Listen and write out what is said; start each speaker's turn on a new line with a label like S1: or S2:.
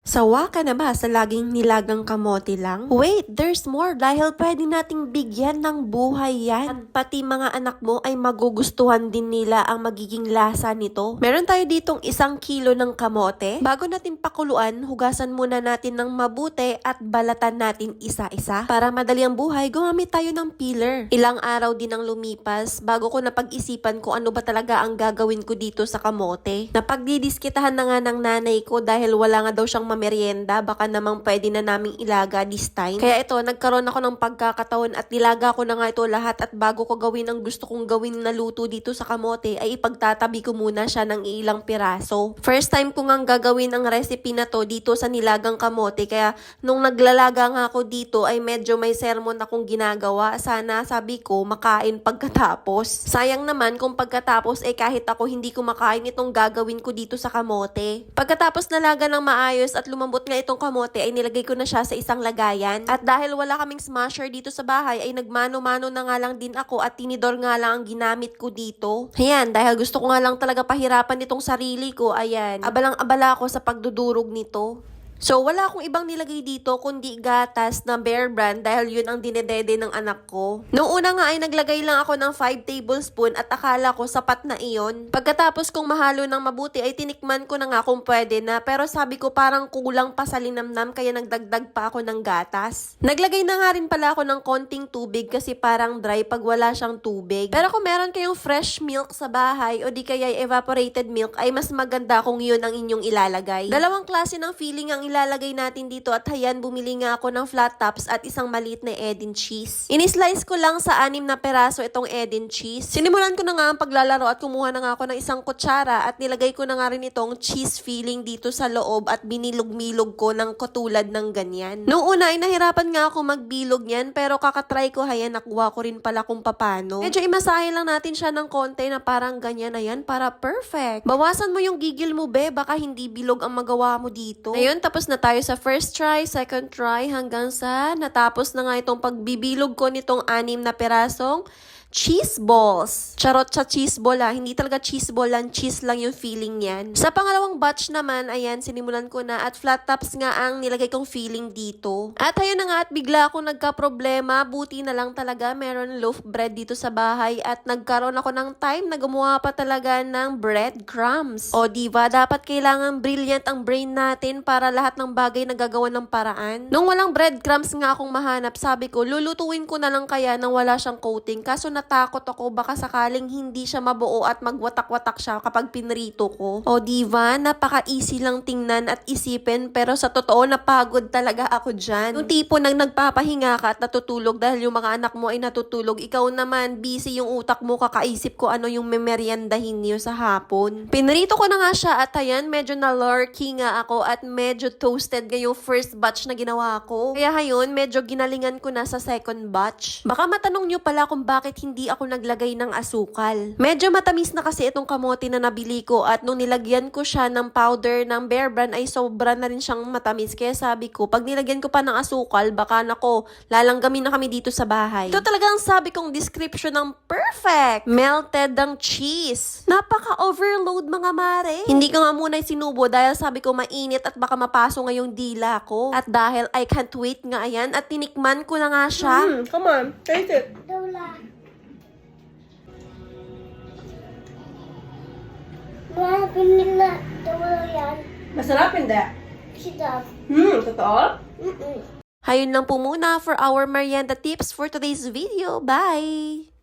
S1: Sawa ka na ba sa laging nilagang kamote lang? Wait, there's more dahil pwede nating bigyan ng buhay yan. At pati mga anak mo ay magugustuhan din nila ang magiging lasa nito. Meron tayo ditong 1 kilo ng kamote. Bago natin pakuluan, hugasan muna natin ng mabuti at balatan natin isa-isa. Para madali ang buhay, gumamit tayo ng peeler. Ilang araw din ang lumipas bago ko napag-isipan kung ano ba talaga ang gagawin ko dito sa kamote. Napagdidiskitahan na nga ng nanay ko dahil wala nga daw siyang merienda, baka namang pwede na naming ilaga this time. Kaya ito, nagkaroon ako ng pagkakataon at nilaga ko na nga ito lahat at bago ko gawin ang gusto kong gawin na luto dito sa kamote ay ipagtatabi ko muna siya ng ilang piraso. First time ko nga gagawin ang recipe na to dito sa nilagang kamote kaya nung naglalaga nga ako dito ay medyo may sermon akong ginagawa. Sana sabi ko makain pagkatapos. Sayang naman kung pagkatapos kahit ako hindi ko makain itong gagawin ko dito sa kamote. Pagkatapos nalaga ng maayos at lumambot nga itong kamote ay nilagay ko na siya sa isang lagayan. At dahil wala kaming smasher dito sa bahay ay nagmano-mano na nga lang din ako at tinidor nga lang ang ginamit ko dito. Ayan, dahil gusto ko nga lang talaga pahirapan itong sarili ko, ayan, abalang-abala ako sa pagdudurog nito. So, wala akong ibang nilagay dito kundi gatas na Bear Brand dahil yun ang dinedede ng anak ko. Noong una nga ay naglagay lang ako ng 5 tablespoon at akala ko sapat na iyon. Pagkatapos kong mahalo ng mabuti ay tinikman ko na nga kung pwede na pero sabi ko parang kulang pa sa linamnam kaya nagdagdag pa ako ng gatas. Naglagay na nga rin pala ako ng konting tubig kasi parang dry pag wala siyang tubig. Pero kung meron kayong fresh milk sa bahay o di kaya evaporated milk ay mas maganda kung yun ang inyong ilalagay. Dalawang klase ng filling ang ilalagay natin dito at hayan bumili nga ako ng flat tops at isang maliit na Edin cheese. Inislice ko lang sa 6 na peraso itong Edin cheese. Sinimulan ko na nga ang paglalaro at kumuha na nga ako ng isang kutsara at nilagay ko na nga rin itong cheese filling dito sa loob at binilog-milog ko ng katulad ng ganyan. Noong una ay nahirapan nga ako magbilog yan pero kakatry ko hayan nakuha ko rin pala kung papano. Medyo imasahe lang natin siya ng konti na parang ganyan na yan para perfect. Bawasan mo yung gigil mo be baka hindi bilog ang magawa mo dito. Ayun, tapos na tayo sa first try, second try, hanggang sa natapos na nga itong pagbibilog ko nitong 6 na perasong cheese balls. Charot sa cheese ball hindi talaga cheese ball lang, cheese lang yung feeling niyan. Sa pangalawang batch naman, ayan, sinimulan ko na at flat tops nga ang nilagay kong feeling dito. At ayun na nga at bigla akong nagka-problema, buti na lang talaga meron loaf bread dito sa bahay at nagkaroon ako ng time na gumawa pa talaga ng bread crumbs. O diba, dapat kailangan brilliant ang brain natin para lahat ng bagay nagagawa ng paraan. Nung walang bread crumbs nga akong mahanap, sabi ko, lulutuin ko na lang kaya nang wala siyang coating. Kaso natakot ako baka sakaling hindi siya mabuo at magwatak-watak siya kapag pinrito ko. O diba, napaka-easy lang tingnan at isipin pero sa totoo napagod talaga ako dyan. Yung tipo nang nagpapahinga ka at natutulog dahil yung mga anak mo ay natutulog, ikaw naman busy yung utak mo kakaisip ko ano yung memeryendahin niyo sa hapon. Pinrito ko na nga siya at ayan, medyo na-lurky nga ako at medyo toasted nga yung first batch na ginawa ko. Kaya hayon, medyo ginalingan ko na sa second batch. Baka matanong nyo pala kung bakit hindi ako naglagay ng asukal. Medyo matamis na kasi itong kamote na nabili ko at nung nilagyan ko siya ng powder ng Bear Brand ay sobra na rin siyang matamis. Kaya sabi ko, pag nilagyan ko pa ng asukal, baka nako, lalanggamin na kami dito sa bahay. Ito talaga ang sabi kong description ng perfect. Melted ang cheese. Napaka-overload mga mare. Hindi ko nga muna sinubo dahil sabi ko mainit at baka mapaso nga yung dila ko. At dahil I can't wait nga ayan at tinikman ko na nga siya.
S2: Come on, taste it.
S3: Pinila, tawala yan.
S2: Masarap hindi?
S3: Sidap.
S2: Totoo?
S1: Hayun lang po muna for our merienda tips for today's video. Bye!